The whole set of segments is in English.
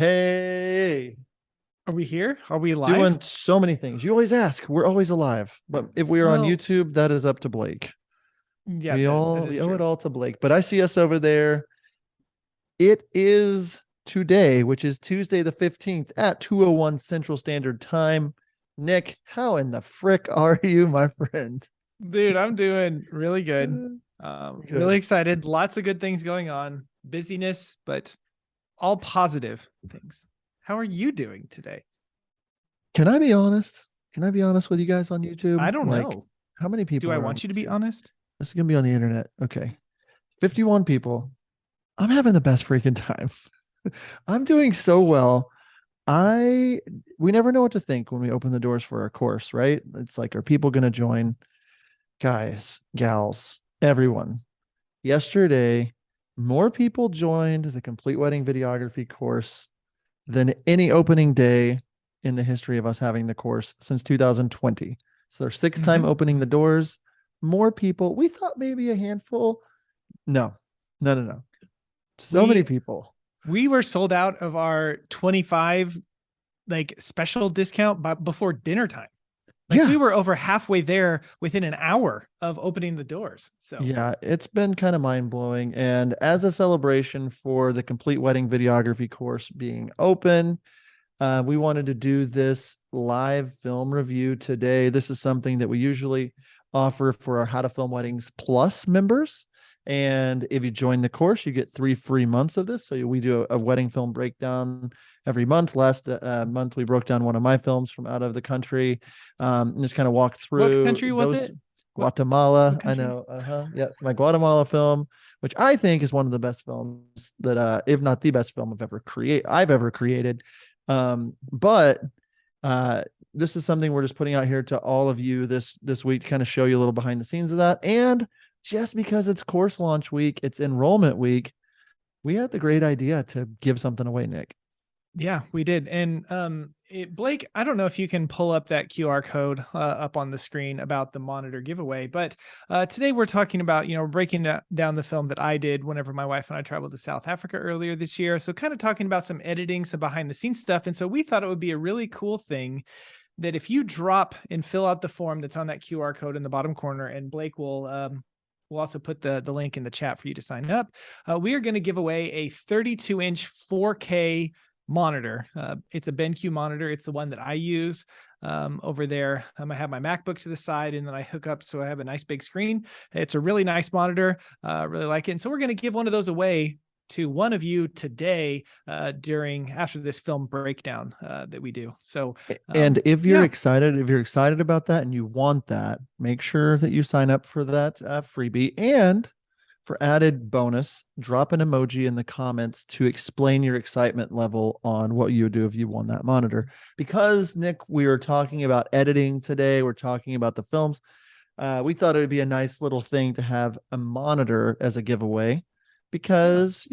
Hey, Are we here? Are we doing live? so many things. You always ask. We're always alive. But if we are on Well, YouTube, that is up to Blake. yeah, We that all is we owe it true. all to Blake. But I see us over there. It is today, which is Tuesday the 15th at 2:01 Central Standard Time. Nick, how in the frick are you, my friend? Dude, I'm doing really good. Really Good. excited. Lots of good things going on. Busyness, but all positive things. How are you doing today? Can I be honest? Can I be honest with you guys on I YouTube? don't Like, know. how many Do people I are on want you to be YouTube? honest? This is gonna be on the internet. Okay. 51 people. I'm having the best freaking time. I'm doing so well. I we never know what to think when we open the doors for our course, right? It's like, are people going to join? Guys, gals, everyone. Yesterday, more people joined the complete wedding videography course than any opening day in the history of us having the course since 2020. So our sixth time Mm-hmm. opening the doors. More people. We thought maybe a handful. No, no, no, no. So many We people. we were sold out of our 25 special discount before dinner time. Like we Yeah, were over halfway there within an hour of opening the doors. So yeah, it's been kind of mind blowing. And as a celebration for the complete wedding videography course being open, we wanted to do this live film review today. This is something that we usually offer for our How to Film Weddings Plus members. And if you join the course, you get 3 free months of this. So we do a wedding film breakdown every month. Last month, we broke down one of my films from out of the country, and just kind of walk what through country was those. it? What Guatemala, I country? know. Yeah, my Guatemala film, which I think is one of the best films that, if not the best film I've ever created. But uh, this is something we're just putting out here to all of you this week to kind of show you a little behind the scenes of that. And just because it's course launch week, it's enrollment week, we had the great idea to give something away, Nick. Yeah, we did. And Blake, I don't know if you can pull up that QR code up on the screen about the monitor giveaway, but today we're talking about, breaking down the film that I did whenever my wife and I traveled to South Africa earlier this year. So kind of talking about some editing, some behind the scenes stuff. And so we thought it would be a really cool thing that if you drop and fill out the form that's on that QR code in the bottom corner, and Blake will we'll also put the link in the chat for you to sign up. We are going to give away a 32-inch 4K monitor. It's a BenQ monitor. It's the one that I use over there. I have my MacBook to the side, and then I hook up so I have a nice big screen. It's a really nice monitor. Really like it. And so we're going to give one of those away to one of you today after this film breakdown that we do. So And yeah. if you're excited about that and you want that, make sure that you sign up for that freebie. And for added bonus, drop an emoji in the comments to explain your excitement level on what you would do if you won that monitor. Because, Nick, we are talking about editing today, we're talking about the films. We thought it would be a nice little thing to have a monitor as a giveaway Yeah. because,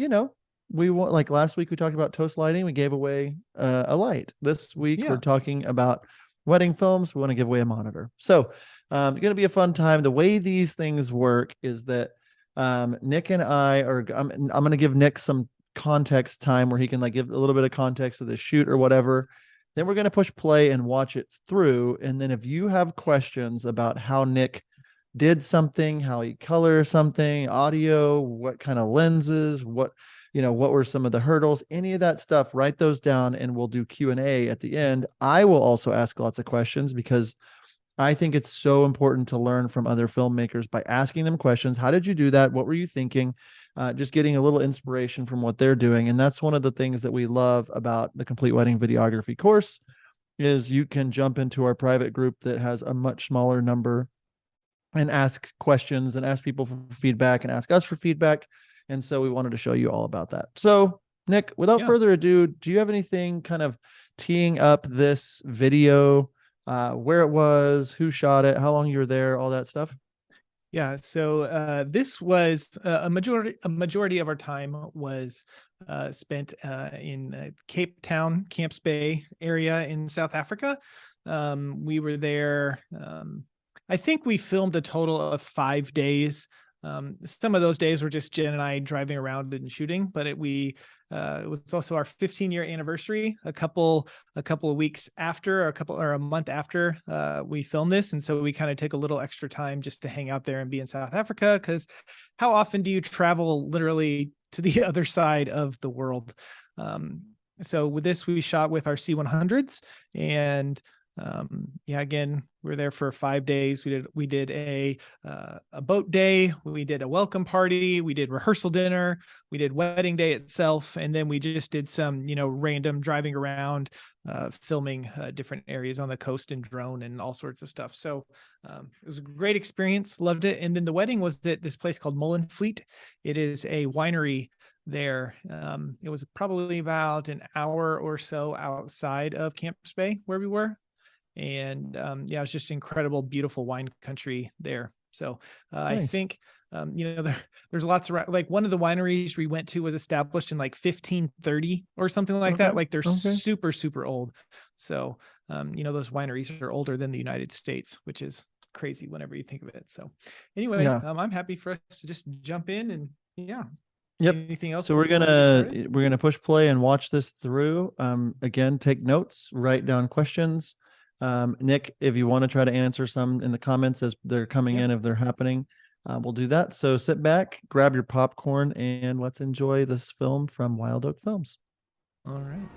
we want, like last week we talked about toast lighting, we gave away a light. This week we're Yeah. talking about wedding films, we want to give away a monitor. So it's going to be a fun time. The way these things work is that Nick and I'm going to give Nick some context time where he can like give a little bit of context of the shoot or whatever. Then we're going to push play and watch it through. And then if you have questions about how Nick did something, how he colors something, audio, what kind of lenses, what were some of the hurdles, any of that stuff, write those down and we'll do Q&A at the end. I will also ask lots of questions because I think it's so important to learn from other filmmakers by asking them questions. How did you do that? What were you thinking? Just getting a little inspiration from what they're doing. And that's one of the things that we love about the Complete Wedding Videography course is you can jump into our private group that has a much smaller number and ask questions and ask people for feedback and ask us for feedback. And so we wanted to show you all about that. So, Nick, without Yeah. further ado, do you have anything kind of teeing up this video, where it was, who shot it, how long you were there, all that stuff? Yeah. So this was a majority of our time was spent in Cape Town, Camps Bay area in South Africa. We were there. I think we filmed a total of 5 days. Some of those days were just Jen and I driving around and shooting, but it was also our 15-year anniversary a couple of weeks after, or a month after we filmed this. And so we kind of took a little extra time just to hang out there and be in South Africa, because how often do you travel literally to the other side of the world? So with this, we shot with our C100s, and again, we were there for 5 days. We did a boat day, we did a welcome party, we did rehearsal dinner, we did wedding day itself, and then we just did some, random driving around, filming different areas on the coast and drone and all sorts of stuff. So it was a great experience, loved it. And then the wedding was at this place called Molenfleet. It is a winery there. It was probably about an hour or so outside of Camps Bay where we were. And it was just incredible, beautiful wine country there. So Nice. I think, there's lots of, like, one of the wineries we went to was established in like 1530 or something like that. Like they're super, super old. So, those wineries are older than the United States, which is crazy whenever you think of it. So anyway, I'm happy for us to just jump in and Yep. Anything else? So we're gonna push play and watch this through. Again, take notes, write down questions. Nick, if you want to try to answer some in the comments as they're coming in, if they're happening, we'll do that. So sit back, grab your popcorn, and let's enjoy this film from Wild Oak Films. All right.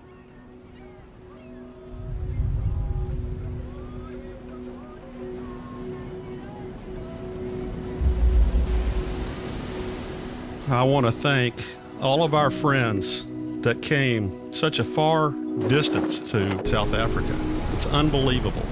I want to thank all of our friends that came such a far distance to South Africa. It's unbelievable.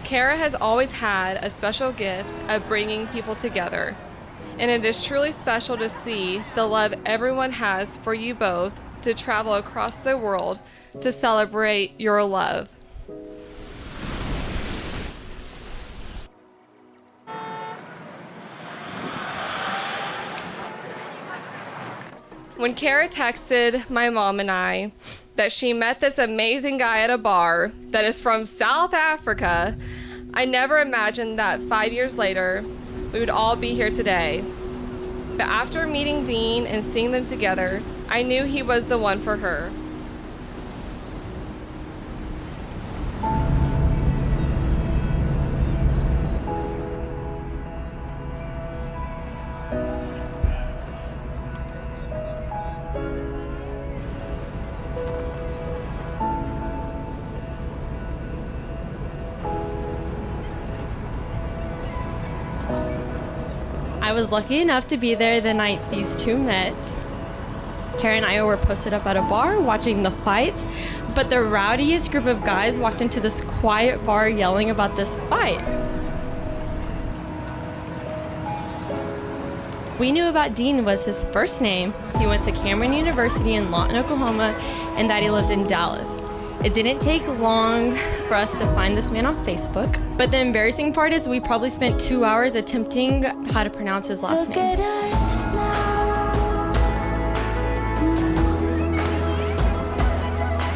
Kara has always had a special gift of bringing people together, and it is truly special to see the love everyone has for you both to travel across the world to celebrate your love. When Kara texted my mom and I that she met this amazing guy at a bar that is from South Africa, I never imagined that 5 years later, we would all be here today. But after meeting Dean and seeing them together, I knew he was the one for her. I was lucky enough to be there the night these two met. Kara and I were posted up at a bar watching the fights, but the rowdiest group of guys walked into this quiet bar yelling about this fight. we knew about Dean was his first name. He went to Cameron University in Lawton, Oklahoma, and that he lived in Dallas. It didn't take long for us to find this man on Facebook. But the embarrassing part is we probably spent 2 hours attempting how to pronounce his last name. Look at us now.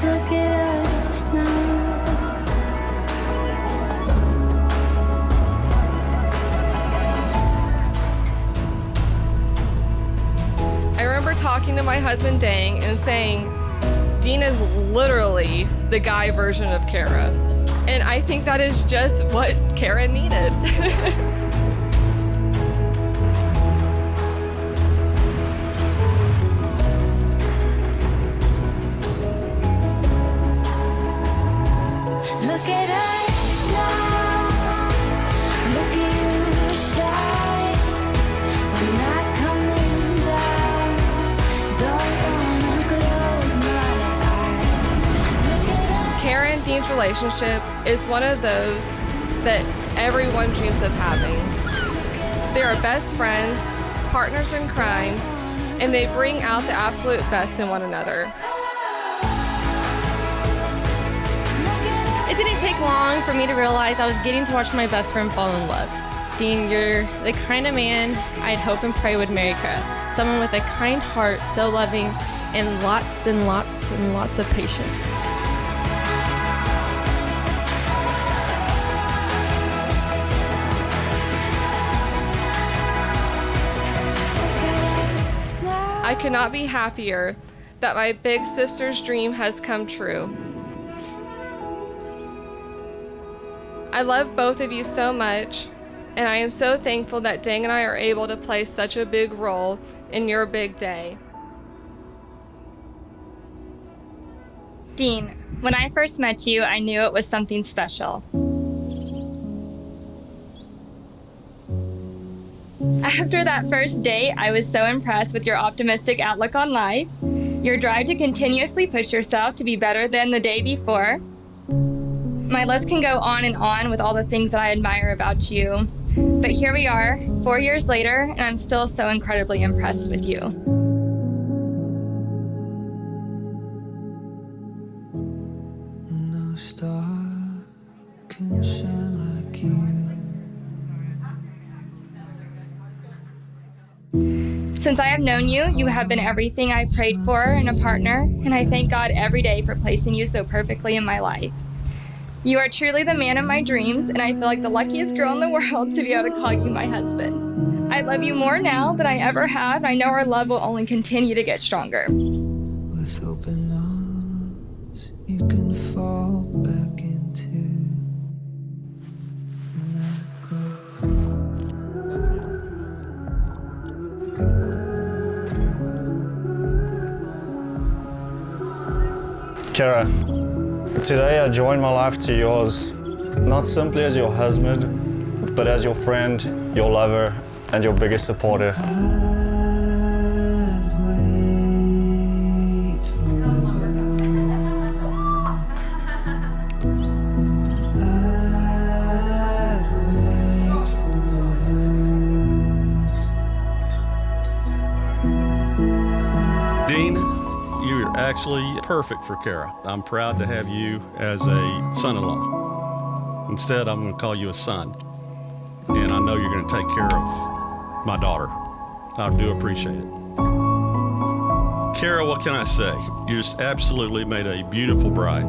Look at us now. I remember talking to my husband Dang and saying, Dean is literally the guy version of Kara. And I think that is just what Kara needed. Look at us now. Look at you shine. We're not coming down. Don't wanna close my eyes. Look at us. Kara and Dean's relationship is one of those that everyone dreams of having. They are best friends, partners in crime, and they bring out the absolute best in one another. It didn't take long for me to realize I was getting to watch my best friend fall in love. Dean, you're the kind of man I'd hope and pray would marry Kara. Someone with a kind heart, so loving, and lots and lots and lots of patience. I could not be happier that my big sister's dream has come true. I love both of you so much, and I am so thankful that Dang and I are able to play such a big role in your big day. Dean, when I first met you, I knew it was something special. After that first date, I was so impressed with your optimistic outlook on life, your drive to continuously push yourself to be better than the day before. My list can go on and on with all the things that I admire about you. But here we are, 4 years later, and I'm still so incredibly impressed with you. No star can shine like you. Since I have known you, you have been everything I prayed for in a partner, and I thank God every day for placing you so perfectly in my life. You are truly the man of my dreams, and I feel like the luckiest girl in the world to be able to call you my husband. I love you more now than I ever have, and I know our love will only continue to get stronger. With open arms, you can fall back into. And let go. Kara, today I join my life to yours, not simply as your husband, but as your friend, your lover, and your biggest supporter. I'd wait forever. I'd wait forever. Dean, you're actually perfect for Kara. I'm proud to have you as a son-in-law. Instead, I'm going to call you a son. And I know you're going to take care of my daughter. I do appreciate it. Kara, what can I say? You just absolutely made a beautiful bride.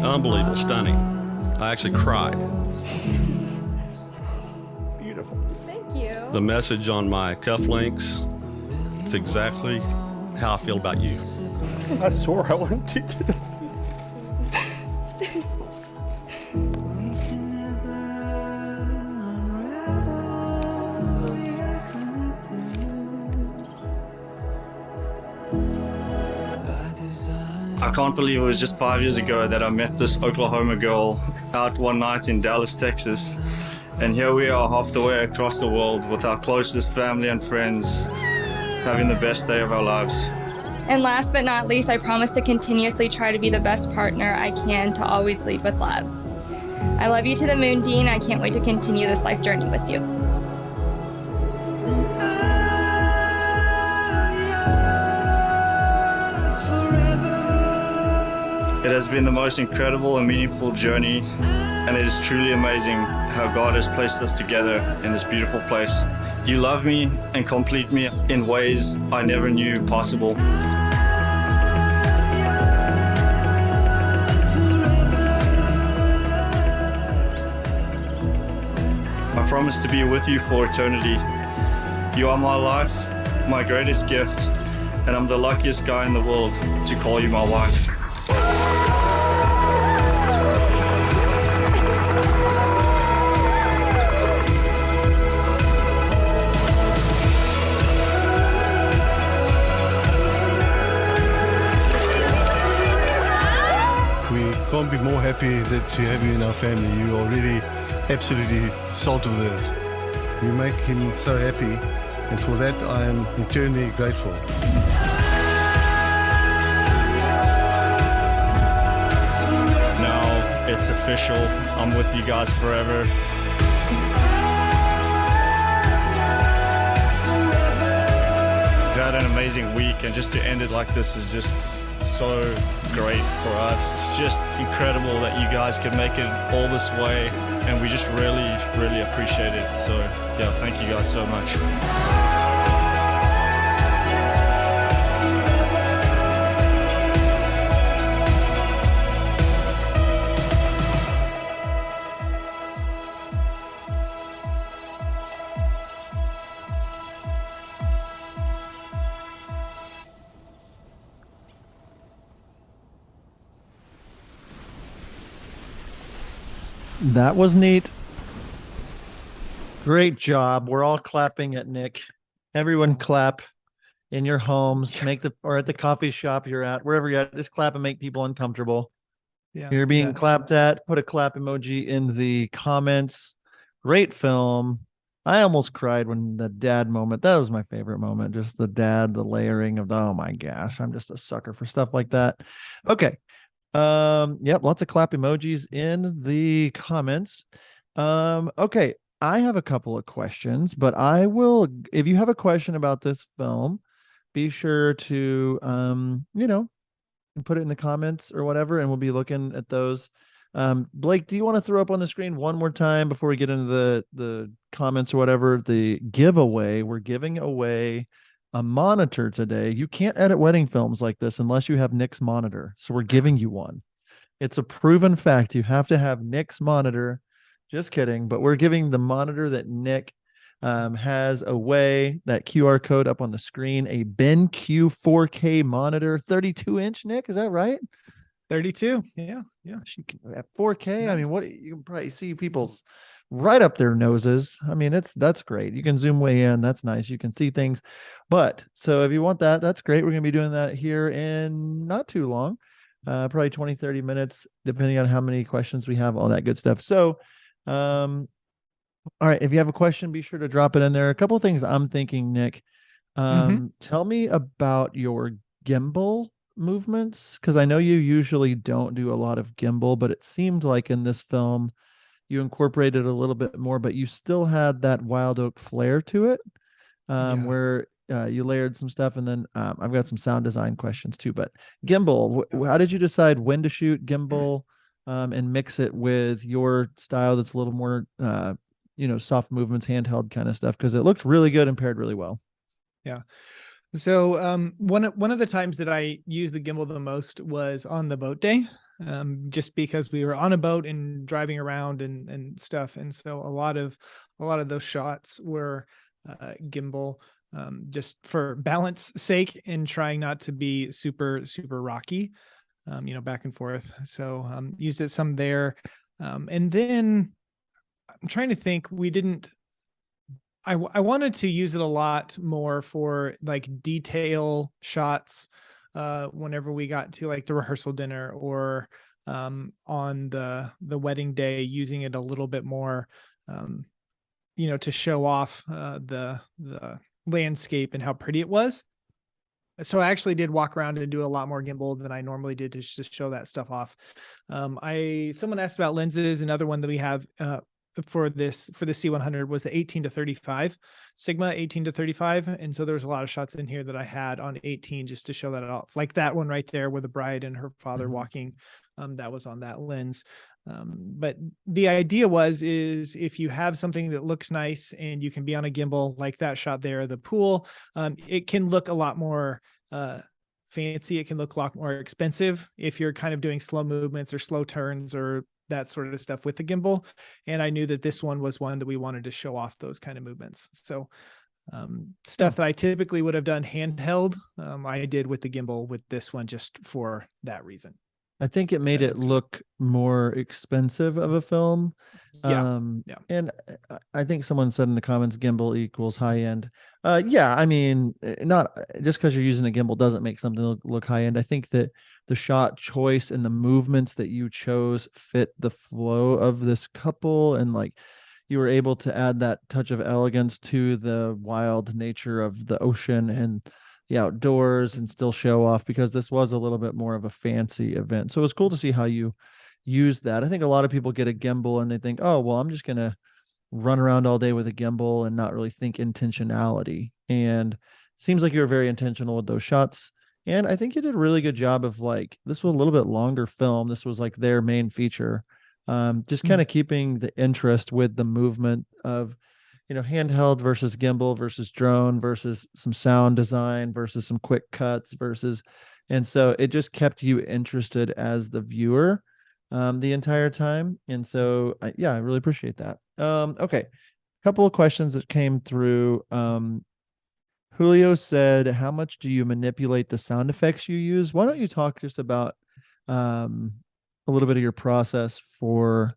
Unbelievable, stunning. I actually cried. Beautiful. Thank you. The message on my cufflinks, it's exactly how I feel about you. I swore I wouldn't do this. We can never unravel. We are connected by design. I can't believe it was just 5 years ago that I met this Oklahoma girl out one night in Dallas, Texas. And here we are half the way across the world with our closest family and friends, having the best day of our lives. And last but not least, I promise to continuously try to be the best partner I can to always lead with love. I love you to the moon, Dean. I can't wait to continue this life journey with you. And It has been the most incredible and meaningful journey, and it is truly amazing how God has placed us together in this beautiful place. You love me and complete me in ways I never knew possible. I promise to be with you for eternity. You are my life, my greatest gift, and I'm the luckiest guy in the world to call you my wife. We can't be more happy to have you in our family. You are really absolutely salt of the earth. You make him so happy, and for that I am eternally grateful. Now it's official. I'm with you guys forever. We've had an amazing week, and just to end it like this is just so great for us. It's just incredible that you guys can make it all this way, and we just really appreciate it. So yeah, thank you guys so much. That was neat. Great job. We're all clapping at Nick. Everyone clap in your homes, or at the coffee shop you're at, wherever you're at, just clap and make people uncomfortable. Yeah, You're being clapped at. Put a clap emoji in the comments. Great film. I almost cried when the dad moment. That was my favorite moment. Just the dad, the layering of oh my gosh, I'm just a sucker for stuff like that. Okay. Yep, lots of clap emojis in the comments. Okay, I have a couple of questions, but I will, if you have a question about this film, be sure to put it in the comments or whatever, and we'll be looking at those. Blake, do you want to throw up on the screen one more time before we get into the comments or whatever? The giveaway. We're giving away a monitor today. You can't edit wedding films like this unless you have Nick's monitor. So we're giving you one. It's a proven fact. You have to have Nick's monitor. Just kidding. But we're giving the monitor that Nick has away, that QR code up on the screen, a BenQ 4K monitor, 32-inch, Nick. Is that right? 32. Yeah. She can at 4K. I mean, what you can probably see people's right up their noses. I mean, that's great. You can zoom way in. That's nice. You can see things. But so if you want that, that's great. We're going to be doing that here in not too long, probably 20, 30 minutes, depending on how many questions we have, all that good stuff. So, all right. If you have a question, be sure to drop it in there. A couple of things I'm thinking, Nick. Tell me about your gimbal movements, because I know you usually don't do a lot of gimbal, but it seemed like in this film you incorporated a little bit more, but you still had that Wild Oak flair to it, where you layered some stuff. And then I've got some sound design questions too. But gimbal, how did you decide when to shoot gimbal and mix it with your style that's a little more soft movements, handheld kind of stuff? Because it looked really good and paired really well. Yeah. So one of the times that I used the gimbal the most was on the boat day, just because we were on a boat and driving around and stuff, and so a lot of those shots were gimbal, just for balance sake and trying not to be super rocky, back and forth. So used it some there, and then I'm trying to think. I wanted to use it a lot more for like detail shots whenever we got to like the rehearsal dinner or on the wedding day, using it a little bit more, to show off the landscape and how pretty it was. So I actually did walk around and do a lot more gimbal than I normally did to just show that stuff off. Someone asked about lenses. Another one that we have for the C100 was the 18 to 35 Sigma 18 to 35. And so there was a lot of shots in here that I had on 18 just to show that off. Like that one right there with the bride and her father walking, that was on that lens. But the idea is if you have something that looks nice and you can be on a gimbal, like that shot there, the pool, it can look a lot more, fancy. It can look a lot more expensive if you're kind of doing slow movements or slow turns or that sort of stuff with the gimbal. And I knew that this one was one that we wanted to show off those kind of movements. So stuff that I typically would have done handheld, I did with the gimbal with this one just for that reason. I think it made it look more expensive of a film. Yeah. And I think someone said in the comments, gimbal equals high end. Yeah, I mean, not just because you're using a gimbal doesn't make something look high end. I think that the shot choice and the movements that you chose fit the flow of this couple, and like you were able to add that touch of elegance to the wild nature of the ocean and the outdoors and still show off, because this was a little bit more of a fancy event. So it was cool to see how you use that. I think a lot of people get a gimbal and they think, oh, well, I'm just going to run around all day with a gimbal and not really think intentionality. And it seems like you were very intentional with those shots. And I think you did a really good job of, like, this was a little bit longer film. This was like their main feature. Just kind of keeping the interest with the movement of, handheld versus gimbal versus drone versus some sound design versus some quick cuts and so it just kept you interested as the viewer the entire time. And so I really appreciate that. Okay. A couple of questions that came through. Julio said, how much do you manipulate the sound effects you use? Why don't you talk just about a little bit of your process for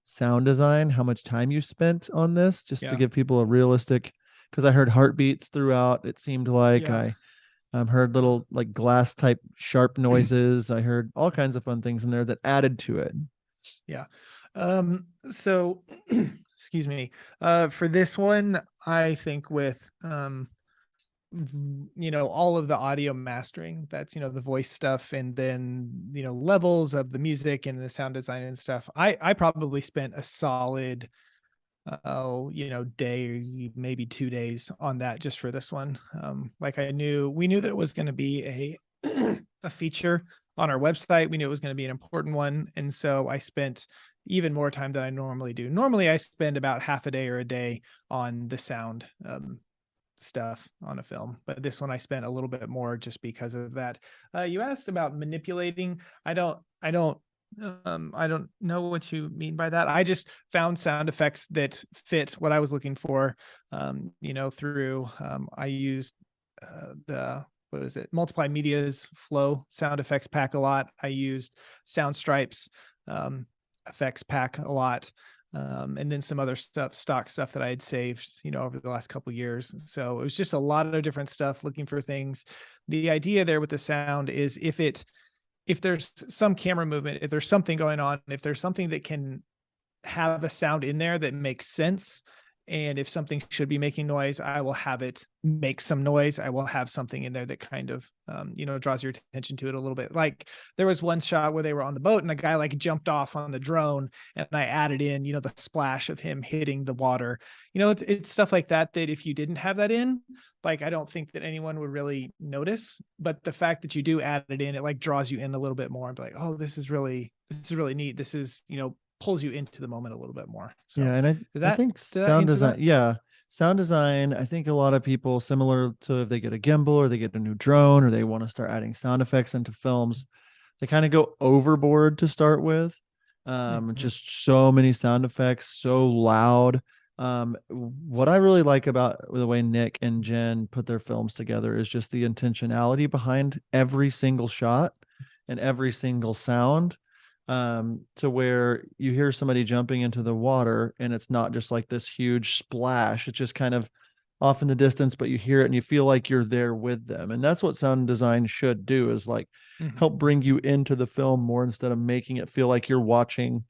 sound design, how much time you spent on this, just to give people a realistic, because I heard heartbeats throughout. It seemed like I heard little like glass type sharp noises. I heard all kinds of fun things in there that added to it. Yeah. So excuse me. For this one, I think with all of the audio mastering, that's the voice stuff, and then levels of the music and the sound design and stuff, I probably spent a solid day, maybe 2 days on that just for this one. Like we knew that it was going to be a feature on our website. We knew it was going to be an important one, and so I spent even more time than I normally do. Normally I spend about half a day or a day on the sound stuff on a film, but this one I spent a little bit more just because of that. You asked about manipulating. I don't know what you mean by that. I just found sound effects that fit what I was looking for. Through I used the Multiply Media's Flow sound effects pack a lot. I used Sound Stripes effects pack a lot. And then some other stock stuff that I had saved, over the last couple of years. So it was just a lot of different stuff, looking for things. The idea there with the sound is if there's some camera movement, if there's something going on, if there's something that can have a sound in there that makes sense, and if something should be making noise, I will have it make some noise. I will have something in there that kind of, draws your attention to it a little bit. Like there was one shot where they were on the boat and a guy like jumped off on the drone, and I added in, the splash of him hitting the water. It's stuff like that if you didn't have that in, like, I don't think that anyone would really notice, but the fact that you do add it in, it like draws you in a little bit more and be like, oh, this is really neat. This is, pulls you into the moment a little bit more. So yeah, and I think sound design, sound design, I think a lot of people, similar to if they get a gimbal or they get a new drone or they want to start adding sound effects into films, they kind of go overboard to start with. Just so many sound effects, so loud. What I really like about the way Nick and Jen put their films together is just the intentionality behind every single shot and every single sound. To where you hear somebody jumping into the water and it's not just like this huge splash. It's just kind of off in the distance, but you hear it and you feel like you're there with them. And that's what sound design should do, is like help bring you into the film more instead of making it feel like you're watching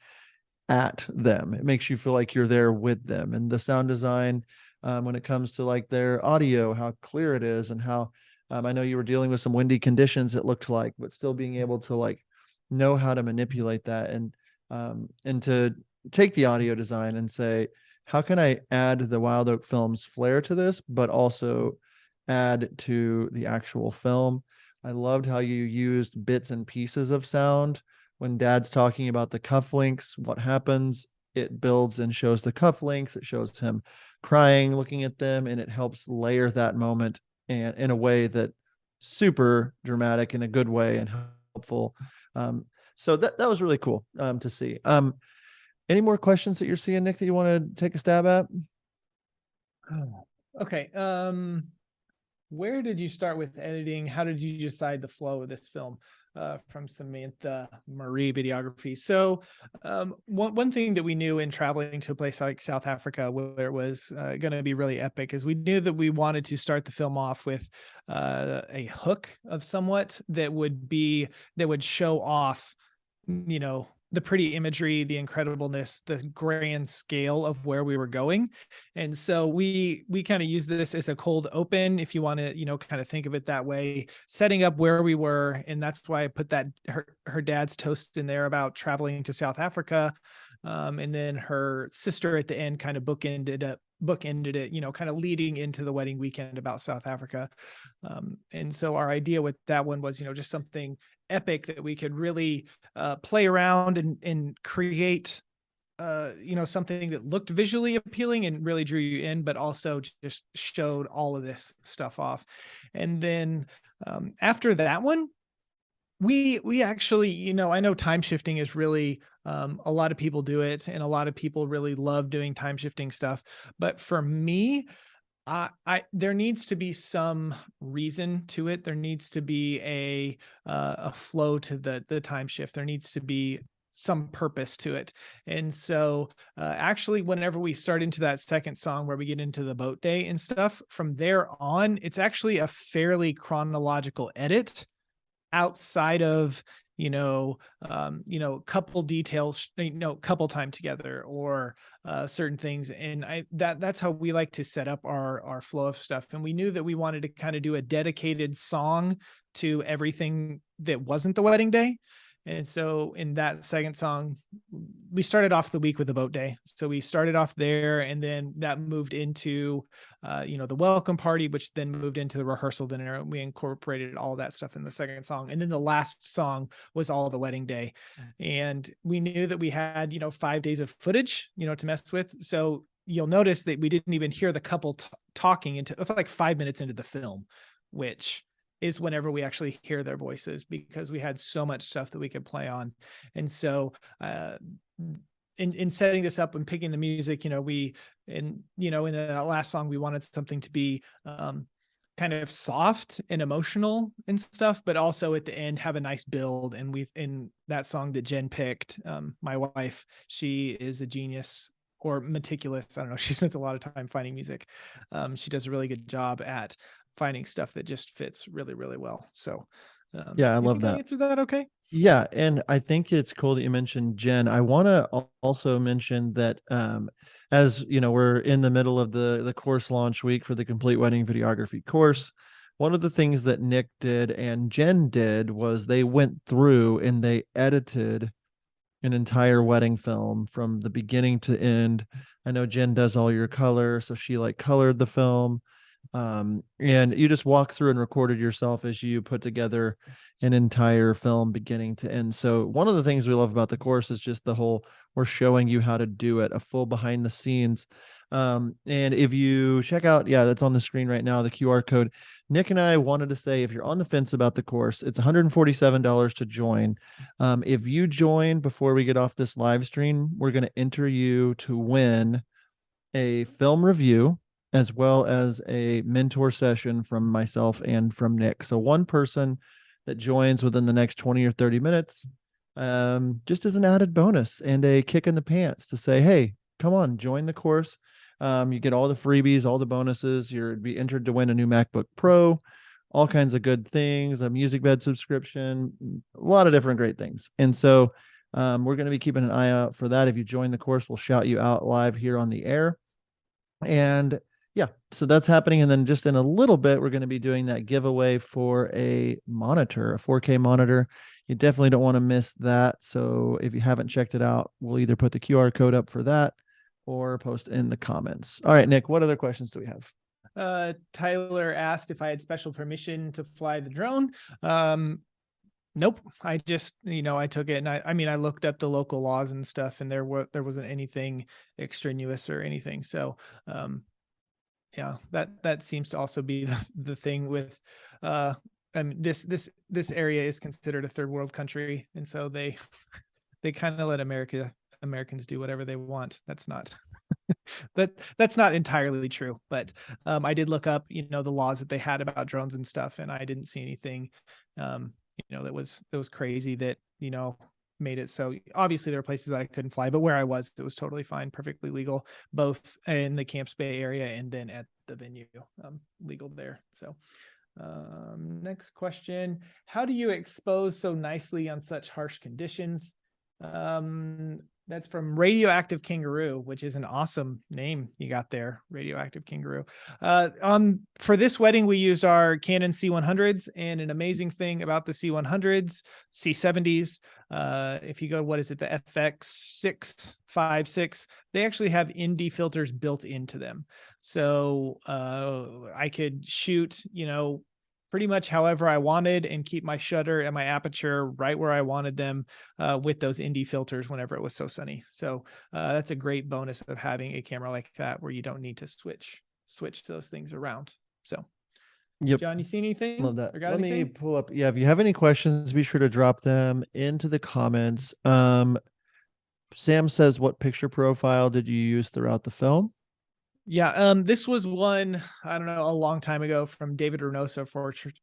at them. It makes you feel like you're there with them. And the sound design, when it comes to like their audio, how clear it is, and how I know you were dealing with some windy conditions, it looked like, but still being able to like know how to manipulate that and to take the audio design and say, how can I add the Wild Oak Films flair to this, but also add to the actual film? I loved how you used bits and pieces of sound. When Dad's talking about the cufflinks, what happens? It builds and shows the cufflinks. It shows him crying, looking at them, and it helps layer that moment and in a way that super dramatic in a good way and helpful. So that was really cool to see. Any more questions that you're seeing, Nick, that you want to take a stab at? Okay. Where did you start with editing? How did you decide the flow of this film? From Samantha Marie Videography. So one thing that we knew in traveling to a place like South Africa, where it was going to be really epic, is we knew that we wanted to start the film off with a hook of somewhat that would show off, the pretty imagery, the incredibleness, the grand scale of where we were going. And so we kind of use this as a cold open, if you want to, kind of think of it that way, setting up where we were. And that's why I put that her dad's toast in there about traveling to South Africa. And then her sister at the end kind of bookended it, kind of leading into the wedding weekend about South Africa. And so our idea with that one was, just something epic that we could really play around and create, something that looked visually appealing and really drew you in, but also just showed all of this stuff off. And then after that one, we actually, I know time shifting is really, a lot of people do it, and a lot of people really love doing time shifting stuff. But for me, there needs to be some reason to it. There needs to be a flow to the time shift. There needs to be some purpose to it. And so actually, whenever we start into that second song where we get into the boat day and stuff, from there on, it's actually a fairly chronological edit outside of, couple details, couple time together or certain things. And that's how we like to set up our flow of stuff. And we knew that we wanted to kind of do a dedicated song to everything that wasn't the wedding day. And so in that second song, we started off the week with the boat day. So we started off there, and then that moved into, the welcome party, which then moved into the rehearsal dinner. And we incorporated all that stuff in the second song. And then the last song was all the wedding day. And we knew that we had, 5 days of footage, to mess with. So you'll notice that we didn't even hear the couple talking until it's like 5 minutes into the film, which is whenever we actually hear their voices, because we had so much stuff that we could play on. And so in setting this up and picking the music, in the last song, we wanted something to be kind of soft and emotional and stuff, but also at the end have a nice build. And in that song that Jen picked, my wife, she is a genius, or meticulous. I don't know. She spent a lot of time finding music. She does a really good job at finding stuff that just fits really, really well. So yeah, I love that. I answered that okay? Yeah, and I think it's cool that you mentioned Jen. I want to also mention that as we're in the middle of the course launch week for the Complete Wedding Videography course. One of the things that Nick did and Jen did was they went through and they edited an entire wedding film from the beginning to end. I know Jen does all your color, so she colored the film. And you just walk through and recorded yourself as you put together an entire film beginning to end. So one of the things we love about the course is just we're showing you how to do it, a full behind the scenes. And if you check out, that's on the screen right now, the QR code. Nick and I wanted to say, if you're on the fence about the course, it's $147 to join. If you join before we get off this live stream, we're going to enter you to win a film review as well as a mentor session from myself and from Nick. So one person that joins within the next 20 or 30 minutes, just as an added bonus and a kick in the pants to say, hey, come on, join the course. You get all the freebies, all the bonuses. You'll be entered to win a new MacBook Pro, all kinds of good things, a music bed subscription, a lot of different great things. And so we're going to be keeping an eye out for that. If you join the course, we'll shout you out live here on the air. And Yeah, so that's happening. And then just in a little bit, we're going to be doing that giveaway for a monitor, a 4K monitor. You definitely don't want to miss that. So if you haven't checked it out, we'll either put the QR code up for that or post in the comments. All right, Nick, what other questions do we have? Tyler asked if I had special permission to fly the drone. Nope. I just, I took it and I mean, I looked up the local laws and stuff, and there wasn't anything extraneous or anything. So, yeah, that seems to also be the thing with, I mean, this area is considered a third world country. And so they kind of let Americans do whatever they want. That's not, that's not entirely true, but, I did look up, the laws that they had about drones and stuff, and I didn't see anything, that was crazy that, made it so. Obviously there are places that I couldn't fly, but where I was, it was totally fine, perfectly legal, both in the Camps Bay area and then at the venue, legal there. So, next question: how do you expose so nicely on such harsh conditions? That's from Radioactive Kangaroo, which is an awesome name you got there, Radioactive Kangaroo. For this wedding, we used our Canon C100s, and an amazing thing about the C100s, C70s, if you go, what is it, the FX656, they actually have ND filters built into them. So I could shoot, pretty much however I wanted and keep my shutter and my aperture right where I wanted them, with those ND filters whenever it was so sunny. So that's a great bonus of having a camera like that, where you don't need to switch those things around. So, Yep. John, you see anything? Love that. Or got Let anything? me pull up. Yeah, if you have any questions, be sure to drop them into the comments. Sam says, what picture profile did you use throughout the film? Yeah, this was one, I don't know, a long time ago, from David Reynoso,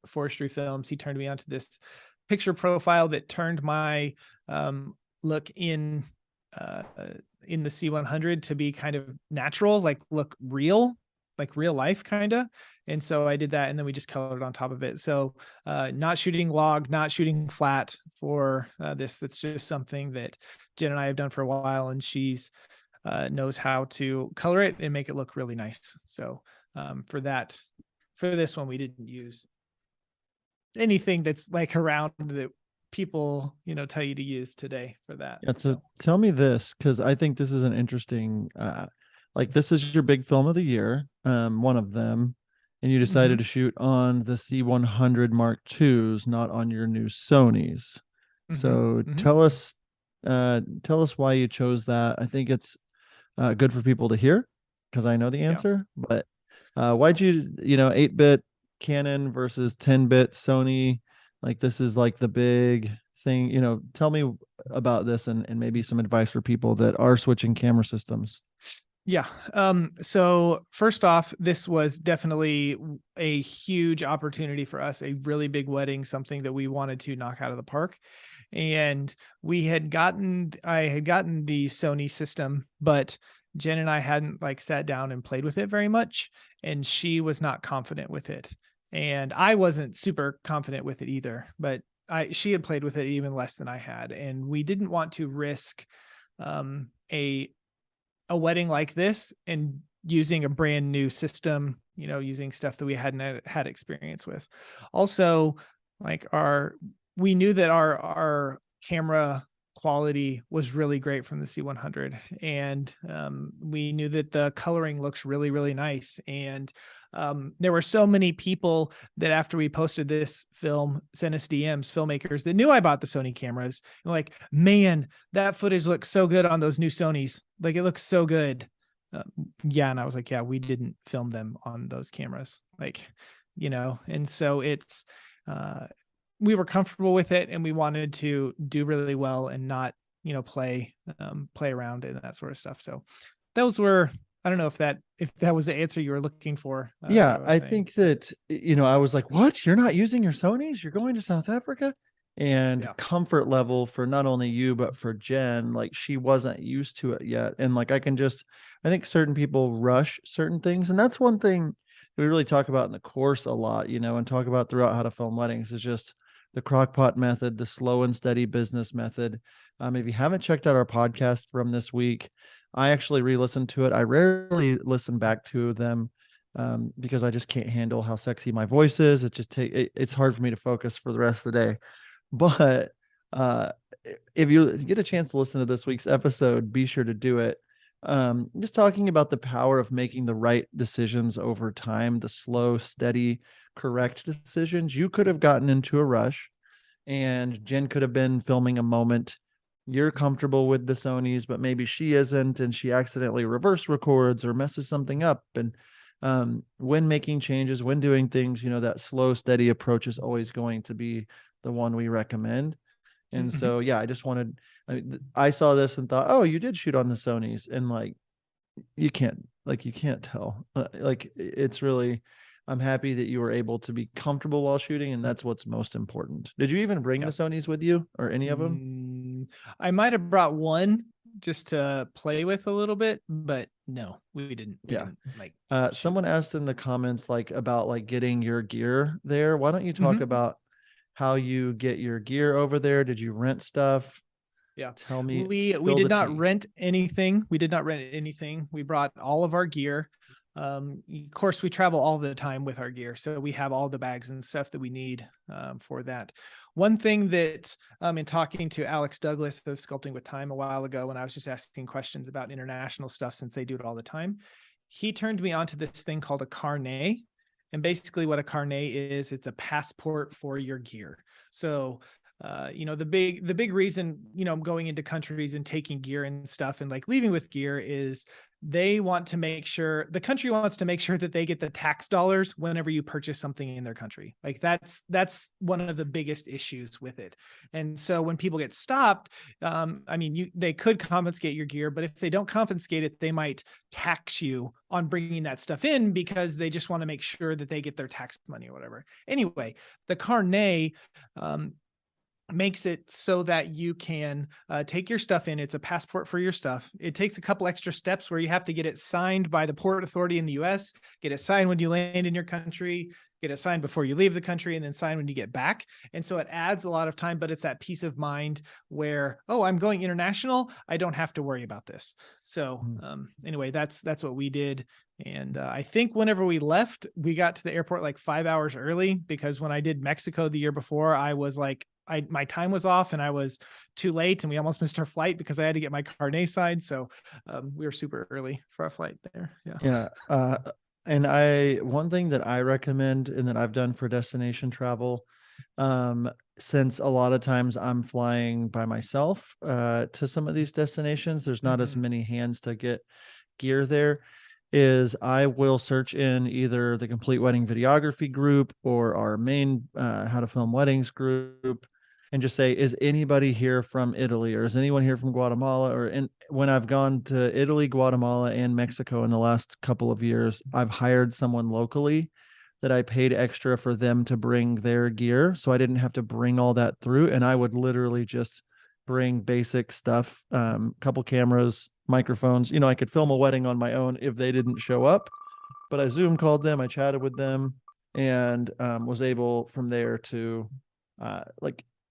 Forestry Films. He turned me onto this picture profile that turned my look in the C100 to be kind of natural, like look real, like real life kind of. And so I did that, and then we just colored on top of it. So not shooting log, not shooting flat for this. That's just something that Jen and I have done for a while, and she's knows how to color it and make it look really nice. So for this one, we didn't use anything that's like around that people, tell you to use today for that. Yeah, so tell me this, because I think this is an interesting, like this is your big film of the year, one of them, and you decided to shoot on the C100 Mark IIs, not on your new Sonys. So tell us why you chose that. I think it's good for people to hear, because I know the answer, but why'd you 8-bit Canon versus 10-bit Sony? Like, this is like the big thing, tell me about this, and maybe some advice for people that are switching camera systems. Yeah. So first off, this was definitely a huge opportunity for us, a really big wedding, something that we wanted to knock out of the park. And I had gotten the Sony system, but Jen and I hadn't like sat down and played with it very much, and she was not confident with it. And I wasn't super confident with it either, but she had played with it even less than I had. And we didn't want to risk a wedding like this and using a brand new system, using stuff that we hadn't had experience with. Also, like we knew that our camera quality was really great from the C100, and we knew that the coloring looks really, really nice. And there were so many people that after we posted this film sent us DMs, filmmakers that knew I bought the Sony cameras, and like, man, that footage looks so good on those new Sonys. Like, it looks so good. Yeah. And I was like, yeah, we didn't film them on those cameras. Like, and so it's, we were comfortable with it, and we wanted to do really well and not, play around and that sort of stuff. So those were, I don't know if that was the answer you were looking for. Yeah, I think that, I was like, what? You're not using your Sonys? You're going to South Africa? And comfort level for not only you, but for Jen, like, she wasn't used to it yet. And like, I think certain people rush certain things. And that's one thing we really talk about in the course a lot, and talk about throughout how to film weddings, is just the crockpot method, the slow and steady business method. If you haven't checked out our podcast from this week, I actually re-listened to it. I rarely listen back to them because I just can't handle how sexy my voice is. It's hard for me to focus for the rest of the day. But if you get a chance to listen to this week's episode, be sure to do it. Just talking about the power of making the right decisions over time, the slow, steady, correct decisions. You could have gotten into a rush, and Jen could have been filming a moment. You're comfortable with the Sonys, but maybe she isn't, and she accidentally reverse records or messes something up. And when making changes, when doing things, that slow, steady approach is always going to be the one we recommend. And so, yeah, I saw this and thought, oh, you did shoot on the Sonys, and you can't tell. It's really, I'm happy that you were able to be comfortable while shooting, and that's what's most important. Did you even bring the Sonys with you, or any of them? I might have brought one just to play with a little bit, but no, we didn't. We didn't, someone asked in the comments about getting your gear there. Why don't you talk about how you get your gear over there? Did you rent stuff? Yeah. Tell me. We did not rent anything. We did not rent anything. We brought all of our gear. Of course, we travel all the time with our gear, so we have all the bags and stuff that we need for that. One thing that in talking to Alex Douglas of Sculpting with Time a while ago, when I was just asking questions about international stuff, since they do it all the time, he turned me onto this thing called a carnet. And basically what a carnet is, it's a passport for your gear. So the big reason, going into countries and taking gear and stuff and leaving with gear is the country wants to make sure that they get the tax dollars whenever you purchase something in their country. That's one of the biggest issues with it. And so when people get stopped, they could confiscate your gear, but if they don't confiscate it, they might tax you on bringing that stuff in because they just want to make sure that they get their tax money or whatever. Anyway, the carnet, makes it so that you can take your stuff in. It's a passport for your stuff. It takes a couple extra steps where you have to get it signed by the port authority in the US, get it signed when you land in your country, get it signed before you leave the country, and then sign when you get back. And so it adds a lot of time, but it's that peace of mind where, oh, I'm going international, I don't have to worry about this. So anyway, that's what we did. And I think whenever we left, we got to the airport 5 hours early, because when I did Mexico the year before, I was my time was off and I was too late, and we almost missed our flight because I had to get my carnet signed. So we were super early for our flight there. Yeah. And one thing that I recommend and that I've done for destination travel, since a lot of times I'm flying by myself to some of these destinations, there's not as many hands to get gear there, is I will search in either the Complete Wedding Videography group or our main How to Film Weddings group, and just say, is anybody here from Italy, or is anyone here from Guatemala? When I've gone to Italy, Guatemala, and Mexico in the last couple of years, I've hired someone locally that I paid extra for them to bring their gear, so I didn't have to bring all that through. And I would literally just bring basic stuff, couple cameras, microphones. I could film a wedding on my own if they didn't show up, but I Zoom called them, I chatted with them, and was able from there to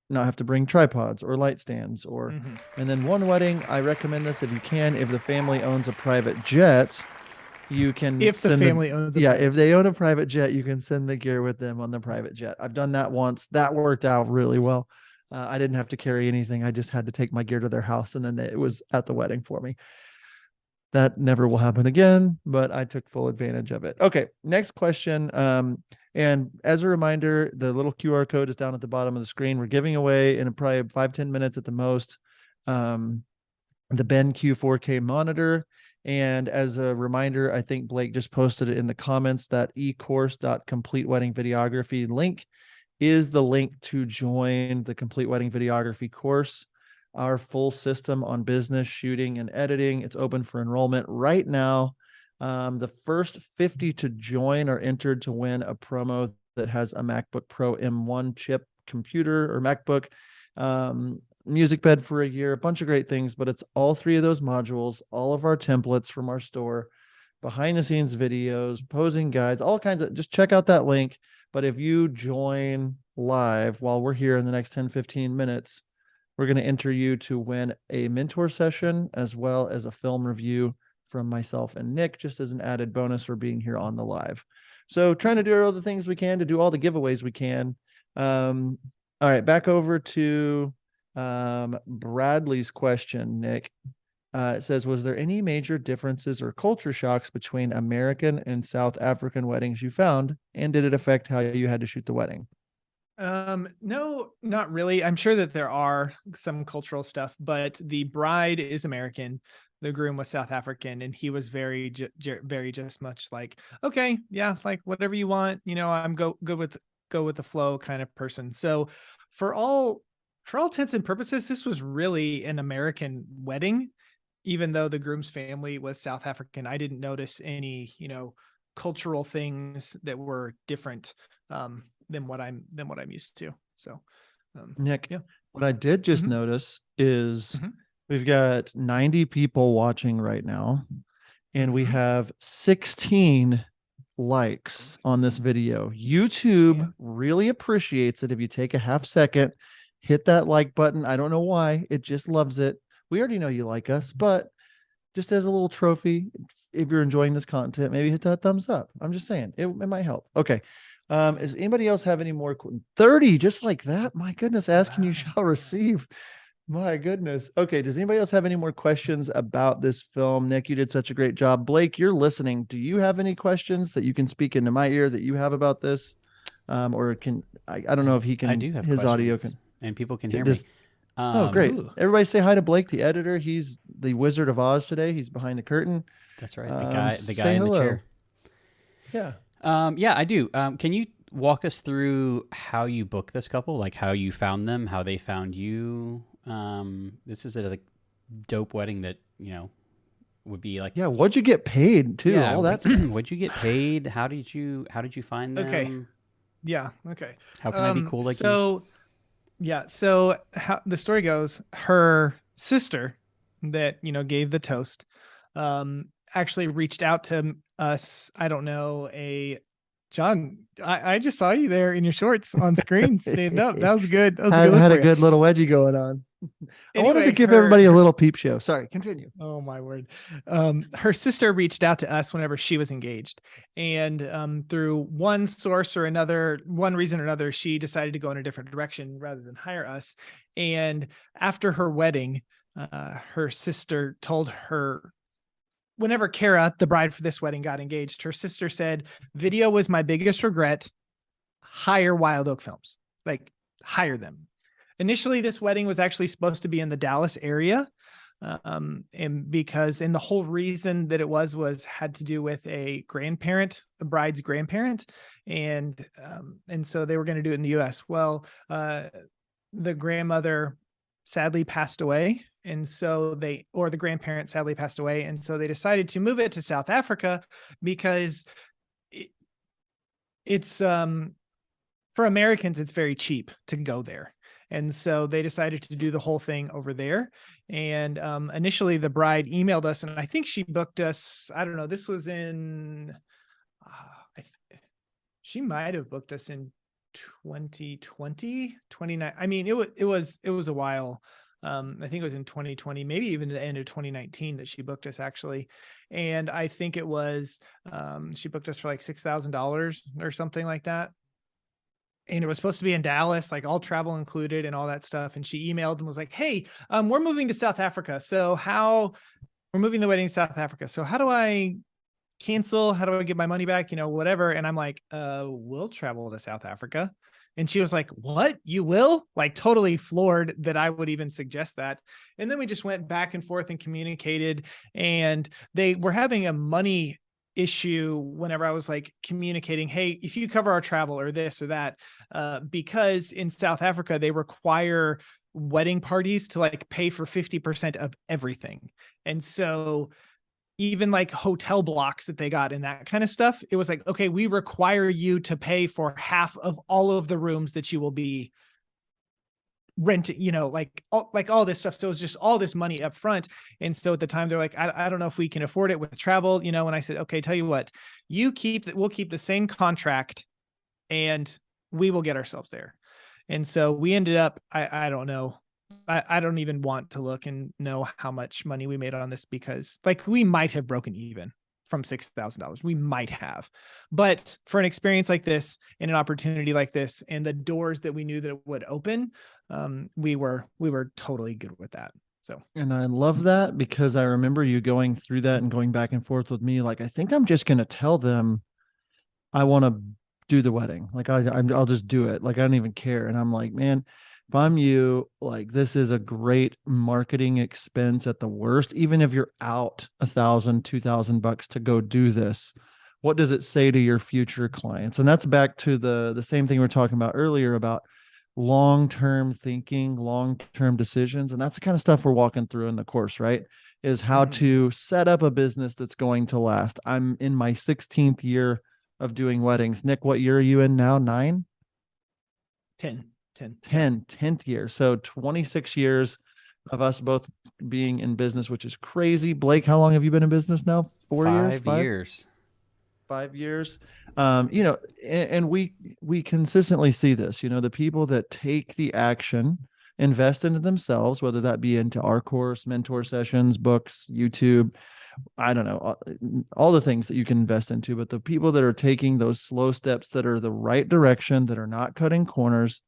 not have to bring tripods or light stands and then one wedding, I recommend this if you can, if the family owns a private jet, you can if they own a private jet, you can send the gear with them on the private jet. I've done that once. That worked out really well. I didn't have to carry anything. I just had to take my gear to their house, and then it was at the wedding for me. That never will happen again, but I took full advantage of it. Okay, next question. And as a reminder, the little QR code is down at the bottom of the screen. We're giving away in probably 5-10 minutes at the most the BenQ 4K monitor. And as a reminder, I think Blake just posted it in the comments, that ecourse.completeweddingvideography link is the link to join the Complete Wedding Videography course, our full system on business, shooting, and editing. It's open for enrollment right now. The first 50 to join are entered to win a promo that has a MacBook Pro M1 chip computer or MacBook, music bed for a year, a bunch of great things, but it's all three of those modules, all of our templates from our store, behind the scenes videos, posing guides, all kinds of, just check out that link. But if you join live while we're here in the next 10-15 minutes, we're going to enter you to win a mentor session as well as a film review from myself and Nick, just as an added bonus for being here on the live. So trying to do all the things we can to do all the giveaways we can. All right, back over to Bradley's question, Nick. It says, was there any major differences or culture shocks between American and South African weddings you found? And did it affect how you had to shoot the wedding? No, not really. I'm sure that there are some cultural stuff, but the bride is American. The groom was South African, and he was very just much like, okay, yeah, like whatever you want, I'm go with the flow kind of person. So for all intents and purposes, this was really an American wedding, even though the groom's family was South African. I didn't notice any, cultural things that were different than what I'm used to. So, Nick, yeah. what I did just Mhm. notice is Mhm. we've got 90 people watching right now, and we Mhm. have 16 likes on this video. YouTube Yeah. really appreciates it if you take a half second, hit that like button. I don't know why, it just loves it. We already know you like us, but just as a little trophy, if you're enjoying this content, maybe hit that thumbs up. I'm just saying it might help. Okay. Does anybody else have any more? 30, just like that? My goodness, ask and you shall receive. My goodness. Okay. Does anybody else have any more questions about this film? Nick, you did such a great job. Blake, you're listening. Do you have any questions that you can speak into my ear that you have about this? Or can I don't know if he can, I do have his audio can, questions, and people can hear does, me. oh, great. Ooh. Everybody say hi to Blake, the editor. He's the Wizard of Oz today. He's behind the curtain. That's right. The Say guy in the hello. chair. Yeah. Yeah, I do. Can you walk us through how you booked this couple, like how you found them, how they found you? This is a dope wedding that, would be like, Yeah. What'd you get paid too? yeah, All that stuff. what'd you get paid? How did you find them? Okay. Yeah. Okay. How can I be cool like you? So, yeah. So how the story goes, her sister that, gave the toast, actually reached out to us. I don't know, John, I just saw you there in your shorts on screen standing up. That was good. That was a good look Had for a you. good little wedgie going on. I wanted to Anyway, give everybody a little peep show. Sorry, continue. Oh my word. Her sister reached out to us whenever she was engaged, and through one source or another, one reason or another, she decided to go in a different direction rather than hire us. And after her wedding, her sister told her, whenever Kara, the bride for this wedding, got engaged, her sister said, video was my biggest regret. Hire Wild Oak Films, like hire them. Initially, this wedding was actually supposed to be in the Dallas area. And the whole reason that it had to do with a bride's grandparent. And so they were going to do it in the US. Well, the grandmother sadly passed away. And so the grandparent sadly passed away. And so they decided to move it to South Africa because it's, for Americans, it's very cheap to go there. And so they decided to do the whole thing over there. And initially the bride emailed us, and I think she booked us. I don't know. This was in, she might've booked us in 2020, 29. I mean, it was a while. I think it was in 2020, maybe even the end of 2019 that she booked us actually. And I think it was, she booked us for like $6,000 or something like that. And it was supposed to be in Dallas, like all travel included and all that stuff. And she emailed and was like, hey, we're moving to South Africa. So we're moving the wedding to South Africa. So how do I cancel? How do I get my money back? Whatever. And I'm like, we'll travel to South Africa. And she was like, what? You will? Like totally floored that I would even suggest that. And then we just went back and forth and communicated, and they were having a money issue whenever I was like communicating, hey, if you cover our travel or this or that, because in South Africa, they require wedding parties to like pay for 50% of everything. And so even like hotel blocks that they got and that kind of stuff, it was like, okay, we require you to pay for half of all of the rooms that you will be renting, like all this stuff. So it's just all this money up front. And so at the time they're like, I don't know if we can afford it with travel, and I said, okay, tell you what, we'll keep the same contract and we will get ourselves there. And so we ended up, I don't know, I don't even want to look and know how much money we made on this, because like we might have broken even from $6,000. We might have, but for an experience like this and an opportunity like this and the doors that we knew that it would open, we were totally good with that. So, And I love that, because I remember you going through that and going back and forth with me. Like, I think I'm just going to tell them I want to do the wedding. Like, I'll just do it. Like, I don't even care. And I'm like, man, if I'm you, like, this is a great marketing expense at the worst. Even if you're out $1,000, $2,000 to go do this, what does it say to your future clients? And that's back to the same thing we were talking about earlier about long-term thinking, long-term decisions. And that's the kind of stuff we're walking through in the course, right? Is how to set up a business that's going to last. I'm in my 16th year of doing weddings. Nick, what year are you in now? 9? 10. 10th year. So 26 years of us both being in business, which is crazy. Blake, how long have you been in business now? 4 years? 5 years. 5 years. And we consistently see this, the people that take the action, invest into themselves, whether that be into our course, mentor sessions, books, YouTube, I don't know, all the things that you can invest into, but the people that are taking those slow steps that are the right direction, that are not cutting corners,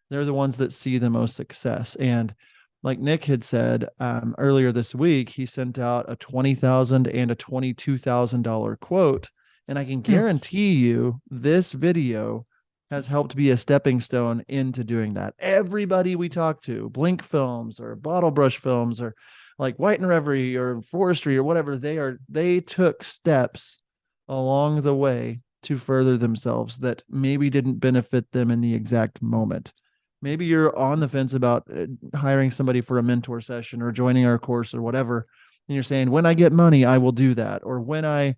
they're the ones that see the most success. And like Nick had said earlier this week, he sent out a $20,000 and a $22,000 quote. And I can guarantee you this video has helped be a stepping stone into doing that. Everybody we talk to, Blink Films or Bottle Brush Films or like White and Reverie or Forestry or whatever, they took steps along the way to further themselves that maybe didn't benefit them in the exact moment. Maybe you're on the fence about hiring somebody for a mentor session or joining our course or whatever. And you're saying, when I get money, I will do that. Or when I